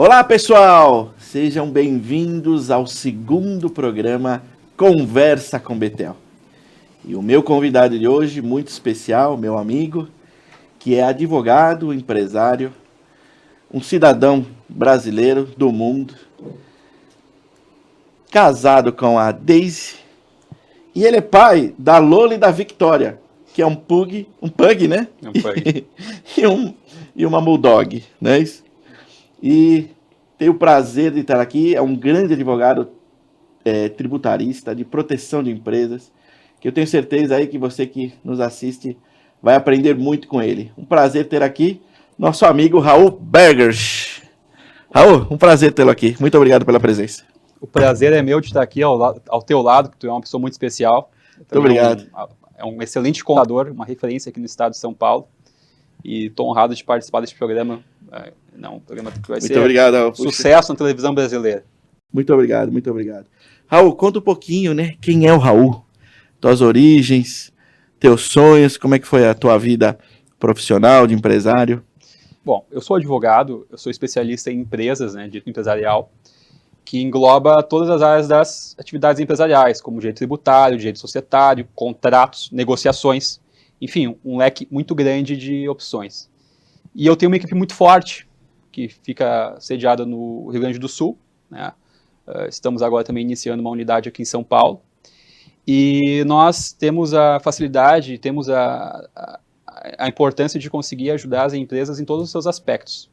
Olá, pessoal! Sejam bem-vindos ao segundo programa Conversa com Betel. E o meu convidado de hoje, muito especial, meu amigo, que é advogado, empresário, um cidadão brasileiro do mundo, casado com a Daisy, e ele é pai da Lola e da Victoria, que é um pug, né? Um pug. e uma bulldog, né? E tenho o prazer de estar aqui, é um grande advogado tributarista, de proteção de empresas, que eu tenho certeza aí que você que nos assiste vai aprender muito com ele. Um prazer ter aqui nosso amigo Raul Bergers. Raul, um prazer tê-lo aqui. Muito obrigado pela presença. O prazer é meu de estar aqui ao teu lado, que tu é uma pessoa muito especial. Muito obrigado. É um excelente contador, uma referência aqui no estado de São Paulo. E estou honrado de participar desse programa. Um programa que vai ser obrigado, Raul. Sucesso na televisão brasileira. Muito obrigado, muito obrigado. Raul, conta um pouquinho, né? Quem é o Raul? Tuas origens, teus sonhos, como é que foi a tua vida profissional, de empresário? Bom, eu sou advogado, eu sou especialista em empresas, né, direito empresarial, que engloba todas as áreas das atividades empresariais, como direito tributário, direito societário, contratos, negociações, enfim, um leque muito grande de opções. E eu tenho uma equipe muito forte, que fica sediada no Rio Grande do Sul, né? Estamos agora também iniciando uma unidade aqui em São Paulo, e nós temos a facilidade, temos a importância de conseguir ajudar as empresas em todos os seus aspectos.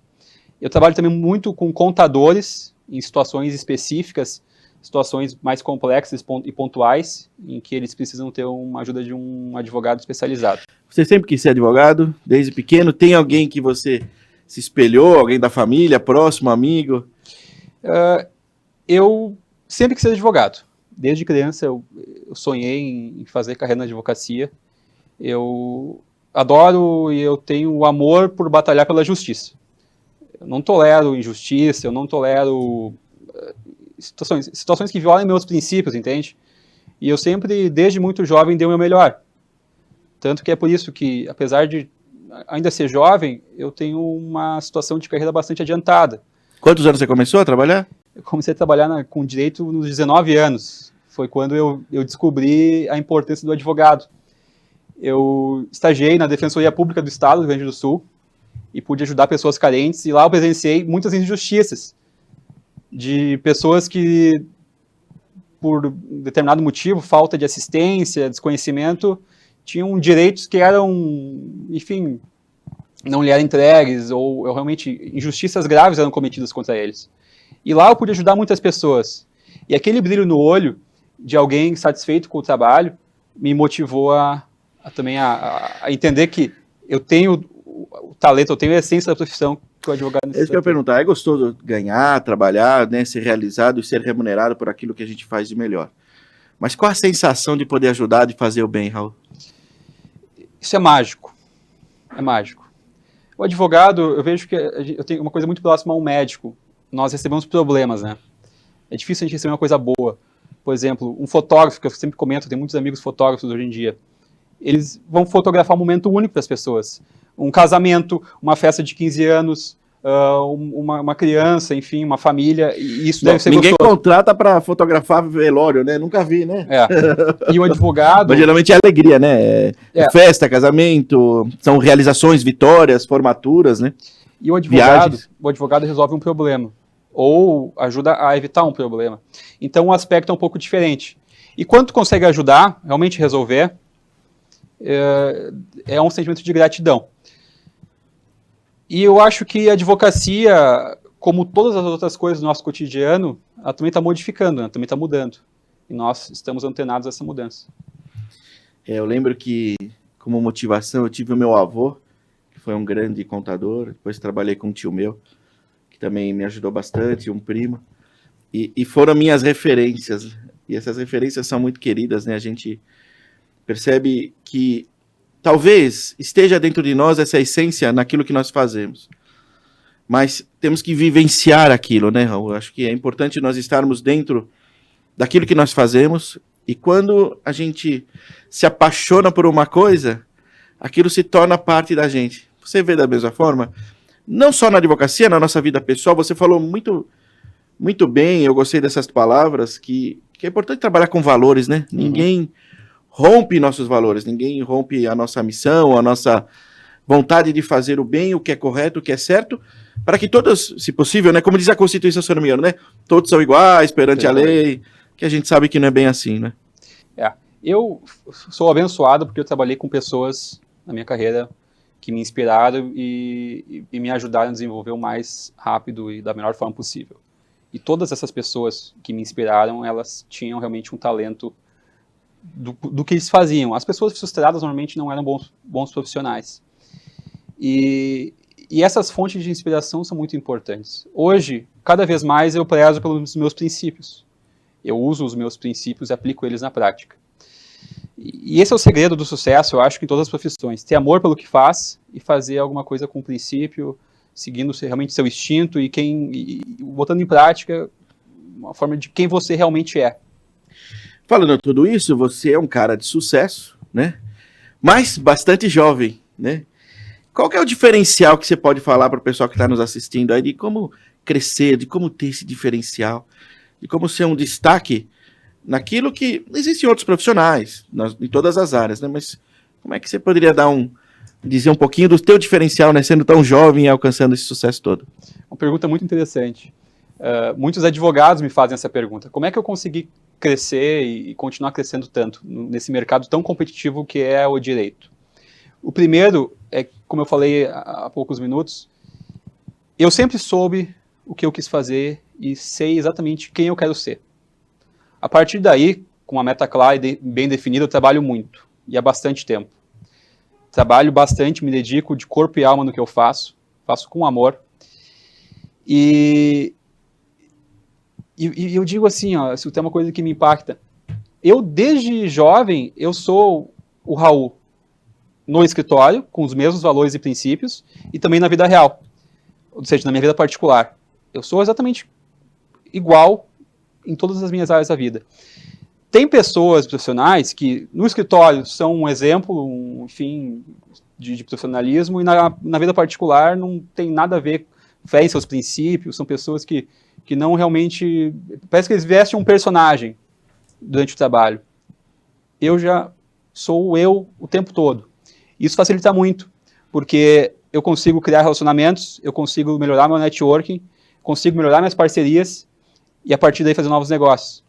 Eu trabalho também muito com contadores, em situações específicas, situações mais complexas e pontuais, em que eles precisam ter uma ajuda de um advogado especializado. Você sempre quis ser advogado, desde pequeno? Tem alguém que você se espelhou, alguém da família, próximo, amigo? Eu sempre quis ser advogado. Desde criança eu sonhei em fazer carreira na advocacia. Eu adoro e eu tenho o amor por batalhar pela justiça. Eu não tolero injustiça, eu não tolero situações que violam meus princípios, entende? E eu sempre, desde muito jovem, dei o meu melhor. Tanto que é por isso que, apesar de ainda ser jovem, eu tenho uma situação de carreira bastante adiantada. Quantos anos você começou a trabalhar? Eu comecei a trabalhar com direito nos 19 anos. Foi quando eu descobri a importância do advogado. Eu estagiei na Defensoria Pública do Estado do Rio Grande do Sul e pude ajudar pessoas carentes, e lá eu presenciei muitas injustiças de pessoas que, por determinado motivo, falta de assistência, desconhecimento, tinham direitos que eram, enfim, não lhe eram entregues, ou realmente injustiças graves eram cometidas contra eles. E lá eu pude ajudar muitas pessoas. E aquele brilho no olho de alguém satisfeito com o trabalho me motivou também a entender que eu tenho o talento, eu tenho a essência da profissão que o advogado necessita. É isso que eu ia perguntar. É gostoso ganhar, trabalhar, né, ser realizado e ser remunerado por aquilo que a gente faz de melhor. Mas qual a sensação de poder ajudar, de fazer o bem, Raul? Isso é mágico. É mágico. O advogado, eu vejo que eu tenho uma coisa muito próxima ao médico. Nós recebemos problemas, né? É difícil a gente receber uma coisa boa. Por exemplo, um fotógrafo, que eu sempre comento, tem muitos amigos fotógrafos hoje em dia. Eles vão fotografar um momento único para as pessoas. Um casamento, uma festa de 15 anos, uma criança, enfim, uma família, e isso deve ser ninguém gostoso. Contrata para fotografar velório, né? Nunca vi, né? E o advogado... Mas geralmente é alegria, né? Festa, casamento, são realizações, vitórias, formaturas, né? E o advogado resolve um problema, ou ajuda a evitar um problema. Então o aspecto é um pouco diferente. E quando tu consegue ajudar, realmente resolver, é um sentimento de gratidão. E eu acho que a advocacia, como todas as outras coisas do nosso cotidiano, ela também está modificando, ela também está mudando. E nós estamos antenados a essa mudança. Eu lembro que, como motivação, eu tive o meu avô, que foi um grande contador. Depois trabalhei com um tio meu, que também me ajudou bastante, um primo. E foram minhas referências. E essas referências são muito queridas, né? A gente percebe que talvez esteja dentro de nós essa essência naquilo que nós fazemos. Mas temos que vivenciar aquilo, né, Raul? Acho que é importante nós estarmos dentro daquilo que nós fazemos, e quando a gente se apaixona por uma coisa, aquilo se torna parte da gente. Você vê da mesma forma? não só na advocacia, na nossa vida pessoal. Você falou muito, muito bem, eu gostei dessas palavras, que é importante trabalhar com valores, né? Ninguém rompe nossos valores, ninguém rompe a nossa missão, a nossa vontade de fazer o bem, o que é correto, o que é certo, para que todos, se possível, né, como diz a Constituição, se eu não me engano, né, todos são iguais perante a lei, que a gente sabe que não é bem assim, né? Eu sou abençoado porque eu trabalhei com pessoas na minha carreira que me inspiraram e me ajudaram a desenvolver o mais rápido e da melhor forma possível. E todas essas pessoas que me inspiraram, elas tinham realmente um talento do que eles faziam. As pessoas frustradas normalmente não eram bons profissionais. E essas fontes de inspiração são muito importantes. Hoje, cada vez mais eu prezo pelos meus princípios. Eu uso os meus princípios e aplico eles na prática. E esse é o segredo do sucesso, eu acho, que em todas as profissões. Ter amor pelo que faz e fazer alguma coisa com princípio, seguindo realmente seu instinto e botando em prática uma forma de quem você realmente é. Falando tudo isso, você é um cara de sucesso, né? Mas bastante jovem, né? Qual que é o diferencial que você pode falar para o pessoal que está nos assistindo aí de como crescer, de como ter esse diferencial, de como ser um destaque naquilo que existem outros profissionais, em todas as áreas, né? Mas como é que você poderia dizer um pouquinho do teu diferencial, né? Sendo tão jovem e alcançando esse sucesso todo? Uma pergunta muito interessante. Muitos advogados me fazem essa pergunta. Como é que eu consegui crescer e continuar crescendo tanto nesse mercado tão competitivo que é o direito? O primeiro é, como eu falei há poucos minutos, eu sempre soube o que eu quis fazer e sei exatamente quem eu quero ser. A partir daí, com uma meta clara e bem definida, eu trabalho muito, e há bastante tempo. Trabalho bastante, me dedico de corpo e alma no que eu faço com amor. E eu digo assim, ó, se tem uma coisa que me impacta, eu desde jovem, eu sou o Raul no escritório, com os mesmos valores e princípios, e também na vida real, ou seja, na minha vida particular. Eu sou exatamente igual em todas as minhas áreas da vida. Tem pessoas profissionais que no escritório são um exemplo, enfim, de profissionalismo, e na vida particular não tem nada a ver, fé em seus princípios, são pessoas que não realmente, parece que eles vestem um personagem durante o trabalho. Eu já sou eu o tempo todo. Isso facilita muito, porque eu consigo criar relacionamentos, eu consigo melhorar meu networking, consigo melhorar minhas parcerias, e a partir daí fazer novos negócios.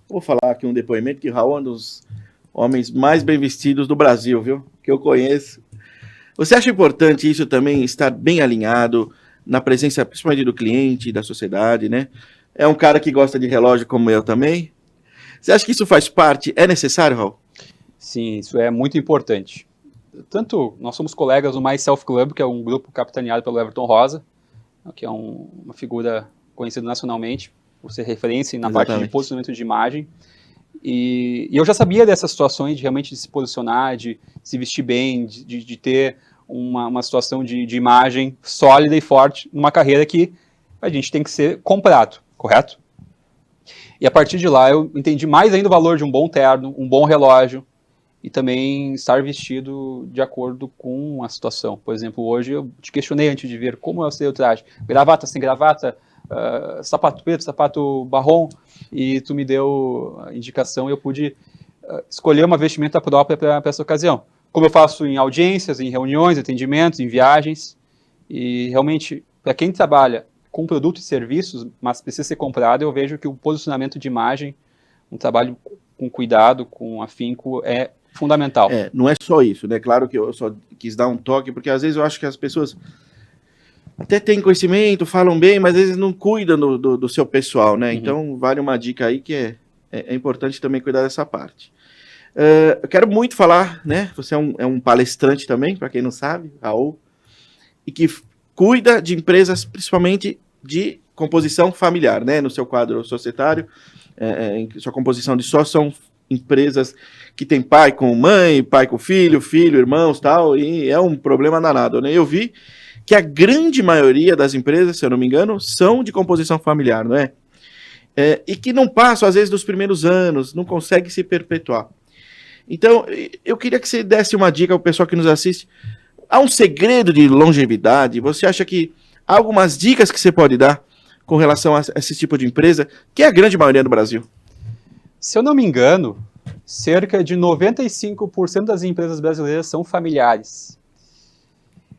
Vou falar aqui um depoimento que o Raul é um dos homens mais bem vestidos do Brasil, viu? Que eu conheço. Você acha importante isso também, estar bem alinhado na presença, principalmente do cliente, da sociedade, né? É um cara que gosta de relógio como eu também. Você acha que isso faz parte? É necessário, Raul? Sim, isso é muito importante. Tanto nós somos colegas do My Self Club, que é um grupo capitaneado pelo Everton Rosa, que é uma figura conhecida nacionalmente, por ser referência na parte de posicionamento de imagem. E eu já sabia dessas situações de realmente se posicionar, de se vestir bem, de ter uma situação de imagem sólida e forte numa carreira que a gente tem que ser comprado, correto? E a partir de lá eu entendi mais ainda o valor de um bom terno, um bom relógio e também estar vestido de acordo com a situação. Por exemplo, hoje eu te questionei antes de ver como eu sei o traje. Gravata, sem gravata, sapato preto, sapato marrom, e tu me deu a indicação e eu pude escolher uma vestimenta própria para essa ocasião. Como eu faço em audiências, em reuniões, atendimentos, em viagens, e realmente, para quem trabalha com produtos e serviços, mas precisa ser comprado, eu vejo que o posicionamento de imagem, um trabalho com cuidado, com afinco, é fundamental. Não é só isso, né? Claro que eu só quis dar um toque, porque às vezes eu acho que as pessoas até têm conhecimento, falam bem, mas às vezes não cuidam do seu pessoal, né? Uhum. Então vale uma dica aí que é importante também cuidar dessa parte. Eu quero muito falar, né? Você é um palestrante também, para quem não sabe, Raul, e que cuida de empresas principalmente de composição familiar, né? No seu quadro societário, sua composição de sócio são empresas que tem pai com mãe, pai com filho, irmãos, tal, e é um problema danado, né? Eu vi que a grande maioria das empresas, se eu não me engano, são de composição familiar, não é? E que não passam, às vezes, dos primeiros anos, não conseguem se perpetuar. Então, eu queria que você desse uma dica ao pessoal que nos assiste, há um segredo de longevidade? Você acha que há algumas dicas que você pode dar com relação a esse tipo de empresa, que é a grande maioria do Brasil? Se eu não me engano, cerca de 95% das empresas brasileiras são familiares.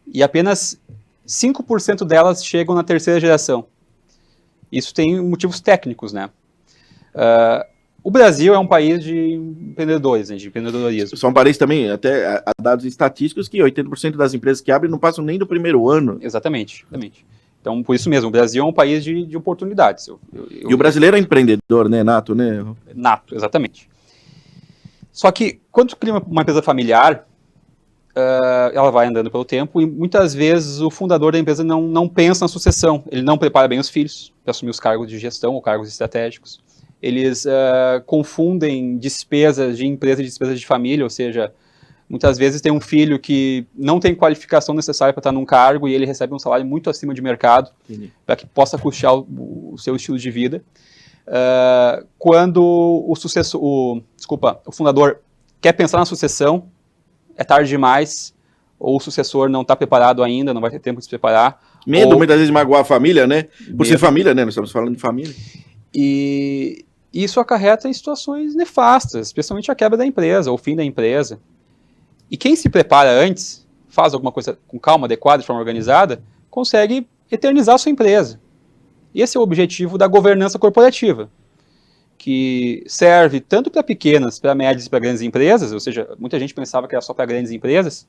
E apenas 5% delas chegam na terceira geração. Isso tem motivos técnicos, né? O Brasil é um país de empreendedores, né, de empreendedorismo. São países também, até há dados estatísticos que 80% das empresas que abrem não passam nem do primeiro ano. Exatamente. Então, por isso mesmo, o Brasil é um país de oportunidades. E o brasileiro é empreendedor, né, nato, né? Nato, exatamente. Só que, quando tu cria uma empresa familiar, ela vai andando pelo tempo e muitas vezes o fundador da empresa não pensa na sucessão. Ele não prepara bem os filhos para assumir os cargos de gestão ou cargos estratégicos. Eles confundem despesas de empresa e despesas de família, ou seja, muitas vezes tem um filho que não tem qualificação necessária para estar num cargo e ele recebe um salário muito acima de mercado para que possa custear o seu estilo de vida. Quando o fundador quer pensar na sucessão, é tarde demais, ou o sucessor não está preparado ainda, não vai ter tempo de se preparar. Medo, muitas vezes, de magoar a família, né? Por ser família, né? Nós estamos falando de família. E isso acarreta em situações nefastas, especialmente a quebra da empresa, ou o fim da empresa. E quem se prepara antes, faz alguma coisa com calma, adequada, de forma organizada, consegue eternizar a sua empresa. E esse é o objetivo da governança corporativa, que serve tanto para pequenas, para médias e para grandes empresas, ou seja, muita gente pensava que era só para grandes empresas,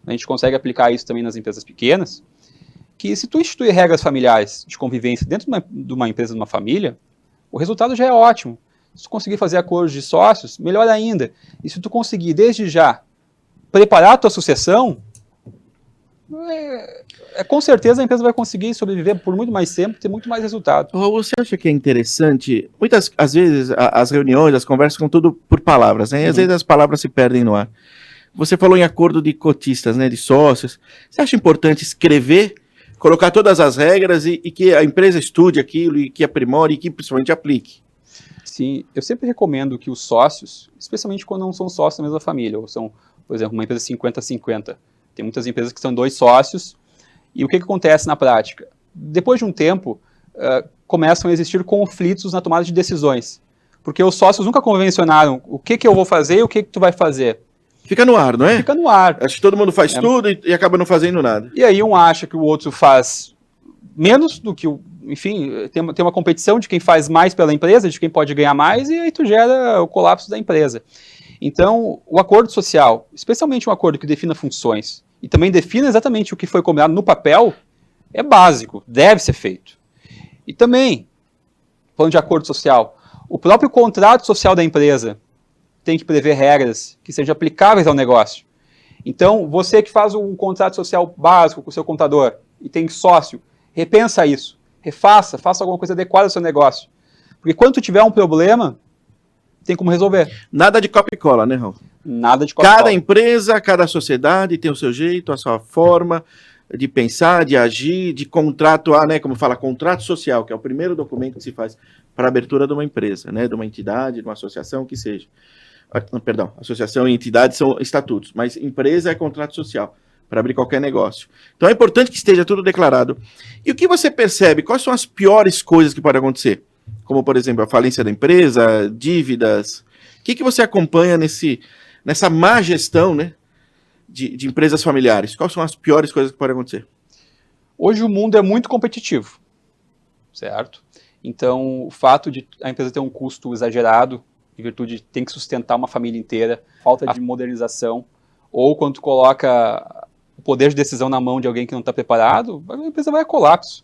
a gente consegue aplicar isso também nas empresas pequenas, que se tu instituir regras familiares de convivência dentro de uma empresa, de uma família, o resultado já é ótimo. Se tu conseguir fazer acordos de sócios, melhor ainda. E se tu conseguir, desde já, preparar a tua sucessão, com certeza a empresa vai conseguir sobreviver por muito mais tempo, ter muito mais resultado. Você acha que é interessante? Às vezes, as reuniões, as conversas ficam tudo por palavras, né? E às vezes as palavras se perdem no ar. Você falou em acordo de cotistas, né? De sócios. Você acha importante escrever, colocar todas as regras e que a empresa estude aquilo e que aprimore e que principalmente aplique? Sim, eu sempre recomendo que os sócios, especialmente quando não são sócios da mesma família, ou são, por exemplo, uma empresa 50-50, tem muitas empresas que são 2 sócios, e o que acontece na prática? Depois de um tempo, começam a existir conflitos na tomada de decisões, porque os sócios nunca convencionaram o que eu vou fazer e o que tu vai fazer. Fica no ar, não é? Fica no ar. Acho que todo mundo faz tudo e acaba não fazendo nada. E aí um acha que o outro faz menos do que o... Enfim, tem uma competição de quem faz mais pela empresa, de quem pode ganhar mais, e aí tu gera o colapso da empresa. Então, o acordo social, especialmente um acordo que defina funções, e também defina exatamente o que foi combinado no papel, é básico, deve ser feito. E também, falando de acordo social, o próprio contrato social da empresa tem que prever regras que sejam aplicáveis ao negócio. Então, você que faz um contrato social básico com o seu contador e tem sócio, repensa isso, refaça, faça alguma coisa adequada ao seu negócio. Porque quando tu tiver um problema, tem como resolver. Nada de copia e cola, né, Raul? Nada de copia e cola. Cada empresa, cada sociedade tem o seu jeito, a sua forma de pensar, de agir, de contrato, né, como fala, contrato social, que é o primeiro documento que se faz para a abertura de uma empresa, né, de uma entidade, de uma associação, que seja. Perdão, associação e entidade são estatutos, mas empresa é contrato social, para abrir qualquer negócio. Então é importante que esteja tudo declarado. E o que você percebe? Quais são as piores coisas que podem acontecer? Como, por exemplo, a falência da empresa, dívidas. O que você acompanha nessa má gestão, né, de empresas familiares? Quais são as piores coisas que podem acontecer? Hoje o mundo é muito competitivo, certo? Então, o fato de a empresa ter um custo exagerado, em virtude de ter que sustentar uma família inteira, falta de modernização, ou quando tu coloca o poder de decisão na mão de alguém que não está preparado, a empresa vai a colapso.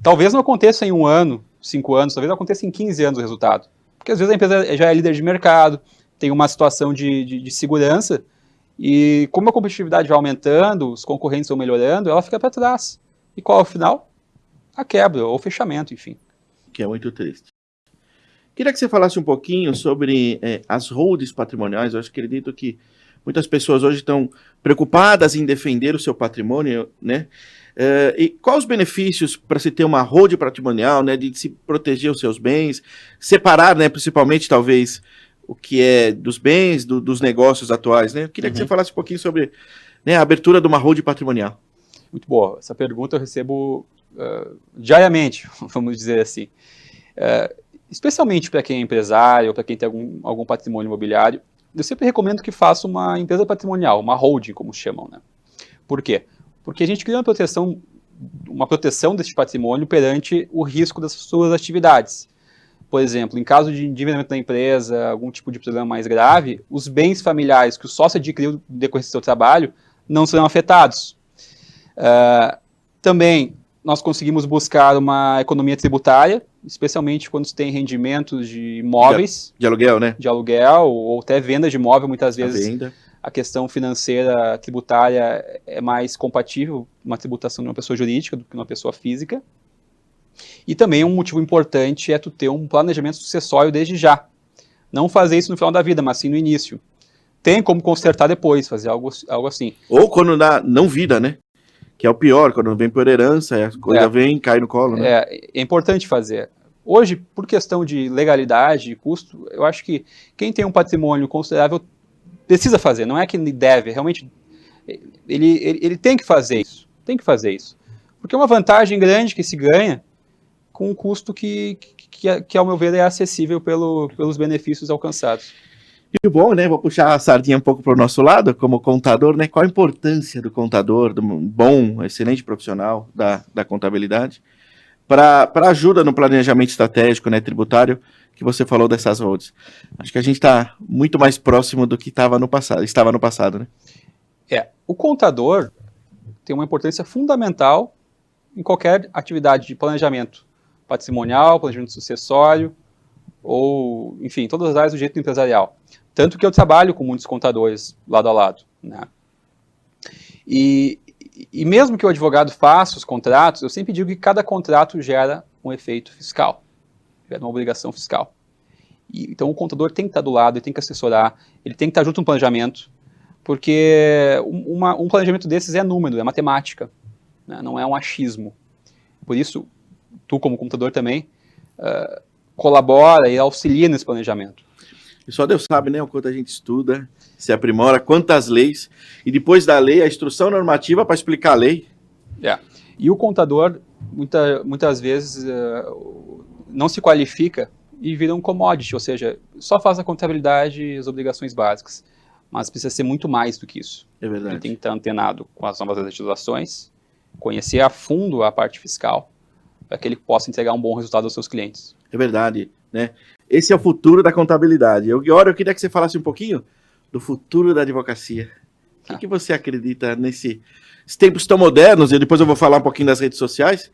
Talvez não aconteça em 1 ano, 5 anos, talvez aconteça em 15 anos o resultado. Porque às vezes a empresa já é líder de mercado, tem uma situação de segurança, e como a competitividade vai aumentando, os concorrentes vão melhorando, ela fica para trás. E qual é o final? A quebra, ou o fechamento, enfim. Que é muito triste. Queria que você falasse um pouquinho sobre as holdings patrimoniais. Eu acredito que muitas pessoas hoje estão preocupadas em defender o seu patrimônio, né? E quais os benefícios para se ter uma holding patrimonial, né, de se proteger os seus bens, separar, né, principalmente, talvez, o que é dos bens, dos negócios atuais, né? Eu queria que você falasse um pouquinho sobre né, a abertura de uma holding patrimonial? Muito boa. Essa pergunta eu recebo diariamente, vamos dizer assim. Especialmente para quem é empresário ou para quem tem algum patrimônio imobiliário, eu sempre recomendo que faça uma empresa patrimonial, uma holding, como chamam, né? Por quê? Porque a gente cria uma proteção desse patrimônio perante o risco das suas atividades. Por exemplo, em caso de endividamento da empresa, algum tipo de problema mais grave, os bens familiares que o sócio adquiriu no decorrer do seu trabalho não serão afetados. Também nós conseguimos buscar uma economia tributária, especialmente quando se tem rendimentos de imóveis. De aluguel, né? De aluguel, ou até venda de imóvel, muitas vezes a questão financeira tributária é mais compatível uma tributação de uma pessoa jurídica do que uma pessoa física. E também um motivo importante é tu ter um planejamento sucessório desde já. Não fazer isso no final da vida, mas sim no início. Tem como consertar depois, fazer algo assim. Ou quando dá não vida, né? Que é o pior, quando vem por herança, a coisa vem, cai no colo, né? É importante fazer. Hoje, por questão de legalidade e custo, eu acho que quem tem um patrimônio considerável precisa fazer, não é que ele deve, realmente ele tem que fazer isso. Tem que fazer isso. Porque é uma vantagem grande que se ganha com um custo que ao meu ver, é acessível pelos benefícios alcançados. E bom, né? Vou puxar a sardinha um pouco para o nosso lado, como contador, né? Qual a importância do contador, do bom, excelente profissional da contabilidade, para ajuda no planejamento estratégico, né, tributário, que você falou dessas holds. Acho que a gente está muito mais próximo do que estava no passado, né? O contador tem uma importância fundamental em qualquer atividade de planejamento patrimonial, planejamento sucessório, ou, enfim, todas as áreas do direito empresarial. Tanto que eu trabalho com muitos contadores lado a lado, né? E mesmo que o advogado faça os contratos, eu sempre digo que cada contrato gera um efeito fiscal, gera uma obrigação fiscal. Então o contador tem que estar do lado, ele tem que assessorar, ele tem que estar junto no planejamento, porque um planejamento desses é número, é matemática, né? Não é um achismo. Por isso, tu como contador também colabora e auxilia nesse planejamento. E só Deus sabe, né, o quanto a gente estuda, se aprimora, quantas leis, e depois da lei, a instrução normativa para explicar a lei. E o contador, muitas vezes, não se qualifica e vira um commodity, ou seja, só faz a contabilidade e as obrigações básicas, mas precisa ser muito mais do que isso. É verdade. Ele tem que estar antenado com as novas legislações, conhecer a fundo a parte fiscal, para que ele possa entregar um bom resultado aos seus clientes. É verdade, né? Esse é o futuro da contabilidade. Agora eu queria que você falasse um pouquinho do futuro da advocacia. O que você acredita nesses tempos tão modernos? E depois eu vou falar um pouquinho das redes sociais,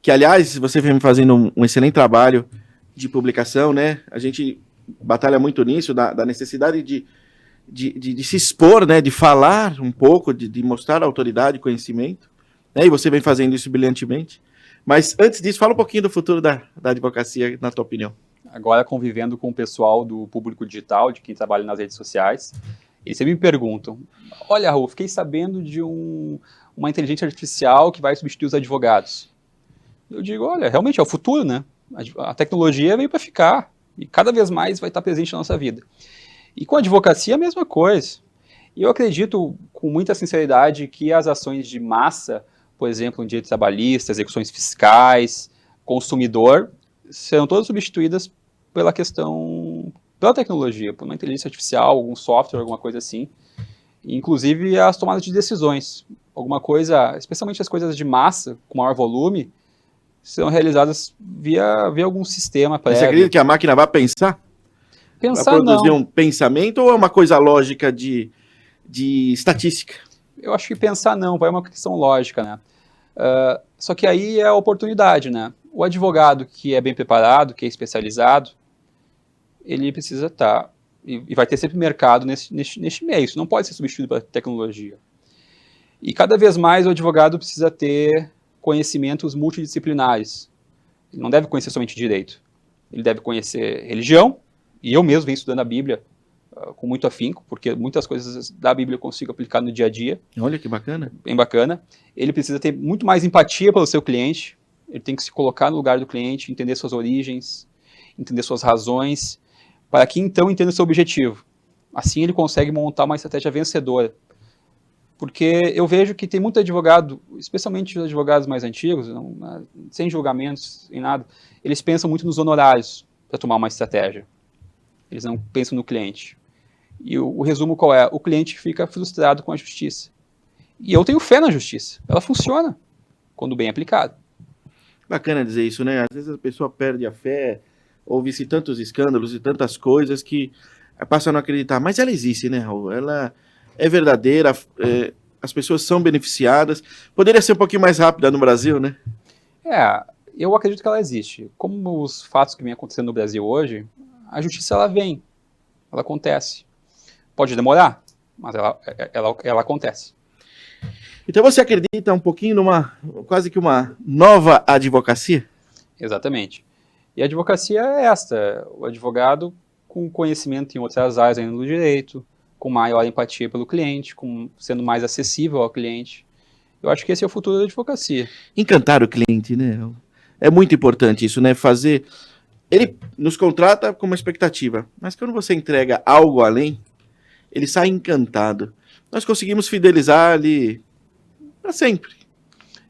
que, aliás, você vem fazendo um excelente trabalho de publicação, né? A gente batalha muito nisso, da necessidade de se expor, né? De falar um pouco, de mostrar autoridade, conhecimento, né? E você vem fazendo isso brilhantemente. Mas antes disso, fala um pouquinho do futuro da advocacia, na tua opinião. Agora, convivendo com o pessoal do público digital, de quem trabalha nas redes sociais, eles sempre me perguntam, olha, Raul, fiquei sabendo de uma inteligência artificial que vai substituir os advogados. Eu digo, olha, realmente é o futuro, né? A tecnologia veio para ficar e cada vez mais vai estar presente na nossa vida. E com a advocacia, a mesma coisa. E eu acredito, com muita sinceridade, que as ações de massa, por exemplo, em direito trabalhista, execuções fiscais, consumidor, serão todas substituídas pela tecnologia, por uma inteligência artificial, algum software, alguma coisa assim. Inclusive as tomadas de decisões. Alguma coisa, especialmente as coisas de massa, com maior volume, serão realizadas via algum sistema prévio. Você acredita que a máquina vai pensar? Pensar vai produzir não. Um pensamento ou é uma coisa lógica de estatística? Eu acho que pensar não, vai uma questão lógica, né? Só que aí é a oportunidade, né? O advogado que é bem preparado, que é especializado, ele precisa estar, e vai ter sempre mercado neste meio, isso não pode ser substituído pela tecnologia. E cada vez mais o advogado precisa ter conhecimentos multidisciplinares. Ele não deve conhecer somente direito, ele deve conhecer religião, e eu mesmo venho estudando a Bíblia com muito afinco, porque muitas coisas da Bíblia eu consigo aplicar no dia a dia. Olha que bacana. Bem bacana. Ele precisa ter muito mais empatia pelo seu cliente, ele tem que se colocar no lugar do cliente, entender suas origens, entender suas razões, para que então entenda o seu objetivo. Assim ele consegue montar uma estratégia vencedora. Porque eu vejo que tem muito advogado, especialmente os advogados mais antigos, sem julgamentos, em nada, eles pensam muito nos honorários para tomar uma estratégia. Eles não pensam no cliente. E o resumo qual é? O cliente fica frustrado com a justiça. E eu tenho fé na justiça. Ela funciona quando bem aplicada. Bacana dizer isso, né? Às vezes a pessoa perde a fé, ouve-se tantos escândalos e tantas coisas que passa a não acreditar. Mas ela existe, né, Raul? Ela é verdadeira, as pessoas são beneficiadas. Poderia ser um pouquinho mais rápida no Brasil, né? Eu acredito que ela existe. Como os fatos que vêm acontecendo no Brasil hoje, a justiça ela vem, ela acontece. Pode demorar, mas ela acontece. Então você acredita um pouquinho numa, quase que uma nova advocacia? Exatamente. E a advocacia é esta, o advogado com conhecimento em outras áreas ainda do direito, com maior empatia pelo cliente, sendo mais acessível ao cliente. Eu acho que esse é o futuro da advocacia. Encantar o cliente, né? É muito importante isso, né? Fazer... Ele nos contrata com uma expectativa, mas quando você entrega algo além, ele sai encantado. Nós conseguimos fidelizar ali para sempre.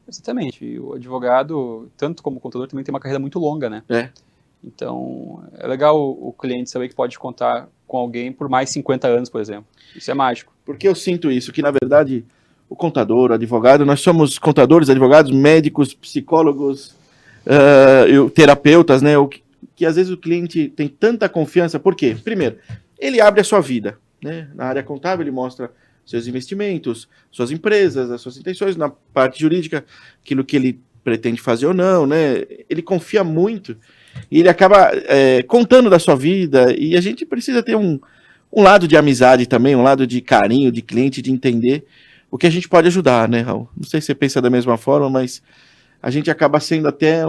Exatamente. E o advogado, tanto como contador, também tem uma carreira muito longa, né? Então, é legal o cliente saber que pode contar com alguém por mais 50 anos, por exemplo. Isso é mágico. Porque eu sinto isso, que na verdade o contador, o advogado, nós somos contadores, advogados, médicos, psicólogos, terapeutas, né? Que às vezes o cliente tem tanta confiança. Por quê? Primeiro, ele abre a sua vida, né? Na área contábil ele mostra seus investimentos, suas empresas, as suas intenções. Na parte jurídica, aquilo que ele pretende fazer ou não, né? Ele confia muito e ele acaba contando da sua vida, e a gente precisa ter um lado de amizade também, um lado de carinho, de cliente, de entender o que a gente pode ajudar, né, Raul? Não sei se você pensa da mesma forma, mas a gente acaba sendo até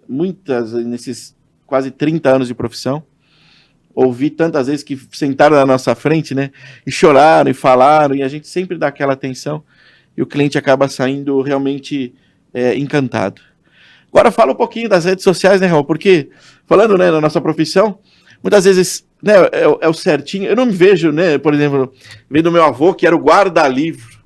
nesses quase 30 anos de profissão, ouvi tantas vezes que sentaram na nossa frente, né, e choraram e falaram, e a gente sempre dá aquela atenção, e o cliente acaba saindo realmente encantado. Agora fala um pouquinho das redes sociais, né, Raul? Porque, falando, né, na nossa profissão, muitas vezes, né, é o certinho. Eu não me vejo, né, por exemplo, vendo meu avô, que era o guarda-livro,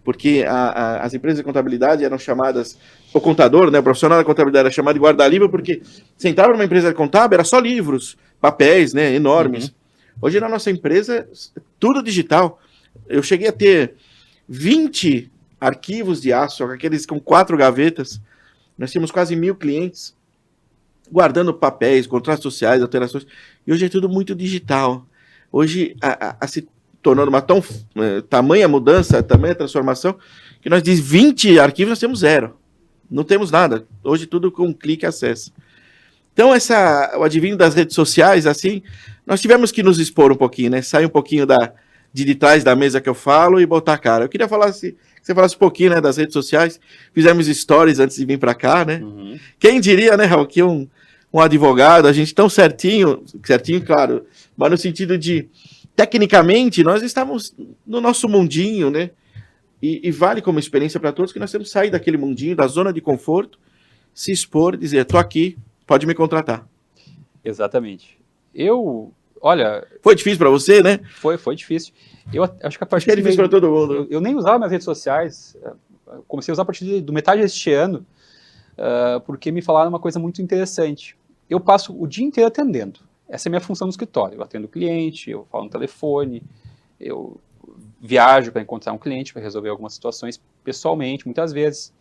porque as empresas de contabilidade eram chamadas, o contador, né, o profissional da contabilidade era chamado de guarda-livro, porque você entrava numa empresa contábil, era só livros, papéis, né, enormes. Uhum. Hoje na nossa empresa, tudo digital. Eu cheguei a ter 20 arquivos de aço, aqueles com 4 gavetas. Nós tínhamos quase 1.000 clientes guardando papéis, contratos sociais, alterações. E hoje é tudo muito digital. Hoje se tornando uma tamanha mudança, tamanha transformação, que nós diz 20 arquivos, nós temos 0. Não temos nada. Hoje tudo com um clique acessa. Então, o advento das redes sociais, assim, nós tivemos que nos expor um pouquinho, né? Sair um pouquinho de trás da mesa que eu falo e botar a cara. Eu queria falar que você falasse um pouquinho, né, das redes sociais. Fizemos stories antes de vir para cá, né? Uhum. Quem diria, né, Raul, que um advogado, a gente tão certinho, claro, mas no sentido de, tecnicamente, nós estamos no nosso mundinho, né? E vale como experiência para todos que nós temos que sair daquele mundinho, da zona de conforto, se expor, dizer, estou aqui, pode me contratar. Exatamente. Olha... Foi difícil para você, né? Foi difícil. Eu acho que a partir é difícil para todo mundo. Eu nem usava minhas redes sociais. Comecei a usar a partir do metade deste ano, porque me falaram uma coisa muito interessante. Eu passo o dia inteiro atendendo. Essa é a minha função no escritório. Eu atendo o cliente, eu falo no telefone, eu viajo para encontrar um cliente, para resolver algumas situações pessoalmente, muitas vezes.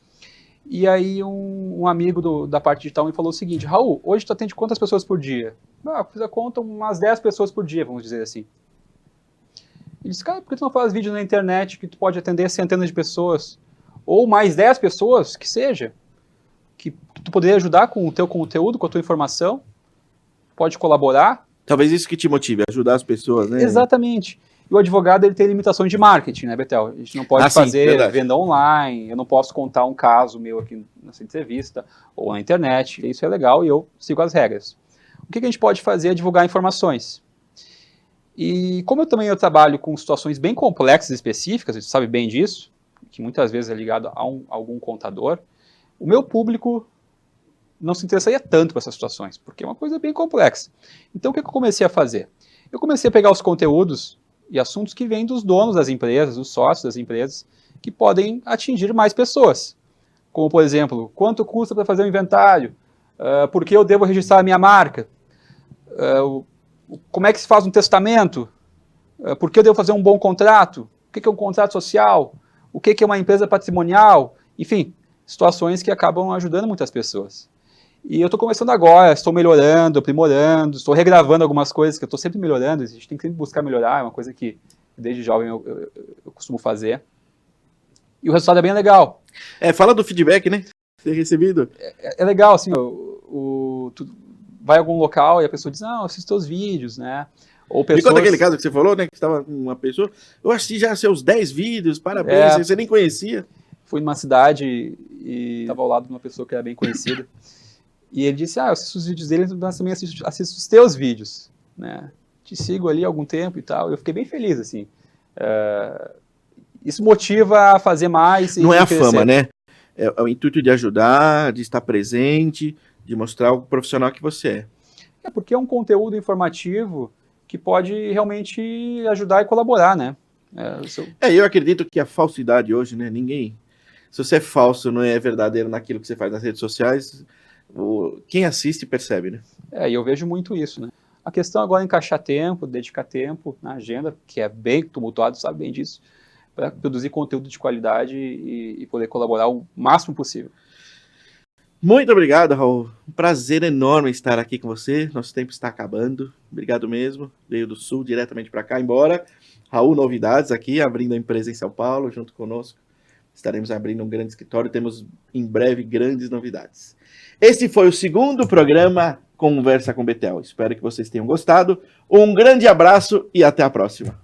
E aí um amigo da parte digital me falou o seguinte: Raul, hoje tu atende quantas pessoas por dia? Fiz a conta, umas 10 pessoas por dia, vamos dizer assim. Ele disse, cara, por que tu não faz vídeo na internet que tu pode atender centenas de pessoas? Ou mais 10 pessoas, que seja, que tu poderia ajudar com o teu conteúdo, com a tua informação, pode colaborar. Talvez isso que te motive, ajudar as pessoas, né? Exatamente. E o advogado, ele tem limitações de marketing, né, Betel? A gente não pode fazer venda online, eu não posso contar um caso meu aqui nessa entrevista, ou na internet. Isso é legal e eu sigo as regras. O que a gente pode fazer é divulgar informações. E como eu trabalho com situações bem complexas e específicas, você sabe bem disso, que muitas vezes é ligado a algum contador, o meu público não se interessaria tanto por essas situações, porque é uma coisa bem complexa. Então o que eu comecei a fazer? Eu comecei a pegar os conteúdos e assuntos que vêm dos donos das empresas, dos sócios das empresas, que podem atingir mais pessoas. Como, por exemplo, quanto custa para fazer um inventário? Por que eu devo registrar a minha marca? Como é que se faz um testamento? Por que eu devo fazer um bom contrato? O que é um contrato social? O que é uma empresa patrimonial? Enfim, situações que acabam ajudando muitas pessoas. E eu estou começando agora, estou melhorando, aprimorando, estou regravando algumas coisas que eu estou sempre melhorando, a gente tem que sempre buscar melhorar, é uma coisa que desde jovem eu costumo fazer. E o resultado é bem legal. Fala do feedback, né? Ter recebido. É legal, assim, tu vai a algum local e a pessoa diz, não, eu assisto teus vídeos, né? Ou pessoas... Me conta aquele caso que você falou, né? Que estava com uma pessoa, eu assisti já seus 10 vídeos, parabéns, você nem conhecia. Fui numa cidade e estava ao lado de uma pessoa que era bem conhecida. E ele disse, eu assisto os vídeos dele, mas também assisto os teus vídeos, né? Te sigo ali há algum tempo e tal. Eu fiquei bem feliz, assim. Isso motiva a fazer mais. Não é a fama, né? É o intuito de ajudar, de estar presente, de mostrar o profissional que você é. É porque é um conteúdo informativo que pode realmente ajudar e colaborar, né? Eu acredito que a falsidade hoje, né? Se você é falso, não é verdadeiro naquilo que você faz nas redes sociais, quem assiste percebe, né? E eu vejo muito isso, né? A questão agora é encaixar tempo, dedicar tempo na agenda, que é bem tumultuado, sabe bem disso, para produzir conteúdo de qualidade e poder colaborar o máximo possível. Muito obrigado, Raul. Um prazer enorme estar aqui com você. Nosso tempo está acabando. Obrigado mesmo. Veio do Sul diretamente para cá. Embora Raul Novidades aqui, abrindo a empresa em São Paulo, junto conosco. Estaremos abrindo um grande escritório. Temos em breve grandes novidades. Esse foi o segundo programa Conversa com Betel. Espero que vocês tenham gostado. Um grande abraço e até a próxima.